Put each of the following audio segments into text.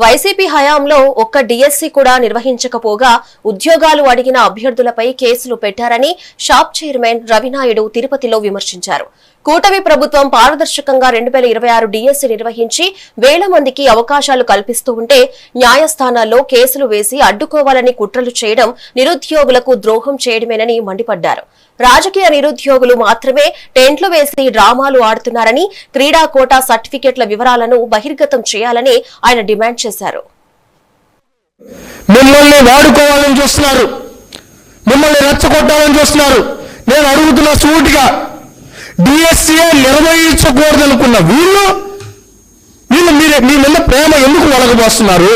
YCP హయాంలో ఒక్క DSC కూడా నిర్వహించకపోగా ఉద్యోగాలు అడిగిన అభ్యర్థులపై కేసులు పెట్టారని షాప్ చైర్మన్ రవినాయుడు తిరుపతిలో విమర్శించారు. కూటమి ప్రభుత్వం పారదర్శకంగా 2026 డిఎస్సి నిర్వహించి వేల మందికి అవకాశాలు కల్పిస్తూ ఉంటే న్యాయస్థానాల్లో కేసులు వేసి అడ్డుకోవాలని కుట్రలు చేయడం నిరుద్యోగులకు ద్రోహం చేయడమేనని మండిపడ్డారు. రాజకీయ నిరుద్యోగులు మాత్రమే టెంట్లు వేసి డ్రామాలు ఆడుతున్నారని, క్రీడా కోటా సర్టిఫికెట్ల వివరాలను బహిర్గతం చేయాలని ఆయన డిమాండ్ చేశారు. మిమ్మల్ని వాడుకోవాలని చూస్తున్నారు, మిమ్మల్ని రెచ్చగొట్టాలని చూస్తున్నారు. నేను అడుగుతున్న సూటిగా డిఎస్సీఏ నిర్వహించకూడదనుకున్న వీళ్ళు మీ మీద ప్రేమ ఎందుకు వలగబోస్తున్నారు?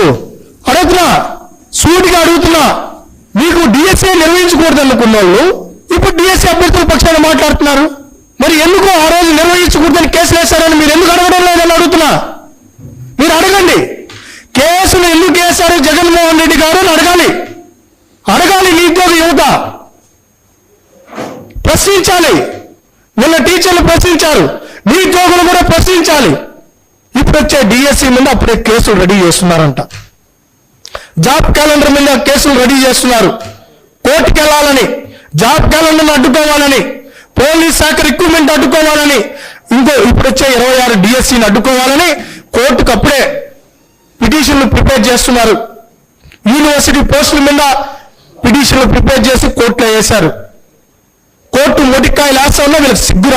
అడుగుతున్నా, సూటిగా అడుగుతున్నా. మీకు డిఎస్సీఏ నిర్వహించకూడదనుకున్న వాళ్ళు ఇప్పుడు డిఎస్సీ అభ్యర్థుల పక్షాన మాట్లాడుతున్నారు. మరి ఎందుకు ఆ రోజు నిర్వహించకూడదని కేసులు వేశారని మీరు ఎందుకు అడగడం లేదని అడుగుతున్నా. మీరు అడగండి, కేసులు ఎందుకు వేశారు జగన్మోహన్ రెడ్డి గారు అని అడగాలి. నిరుద్యోగ యువత ప్రశ్నించాలి. నిన్న టీచర్లు ప్రశ్నించారు, నిరుద్యోగులు కూడా ప్రశ్నించాలి. ఇప్పుడు వచ్చే డిఎస్సీ మీద అప్పుడే కేసులు రెడీ చేస్తున్నారంట. జాబ్ క్యాలెండర్ మీద కేసులు రెడీ చేస్తున్నారు. కోర్టుకు వెళ్ళాలని, జాబ్ క్యాలెండర్ని అడ్డుకోవాలని, పోలీస్ శాఖ రిక్రూట్మెంట్ అడ్డుకోవాలని, ఇప్పుడు వచ్చే 26 డిఎస్సీని అడ్డుకోవాలని కోర్టుకు అప్పుడే పిటిషన్లు ప్రిపేర్ చేస్తున్నారు. యూనివర్సిటీ పోస్టుల మీద పిటిషన్లు ప్రిపేర్ చేసి కోర్టులో వేశారు. కోర్టు మొటికాయలు వేస్తా ఉన్నా వీళ్ళకి సిగ్గు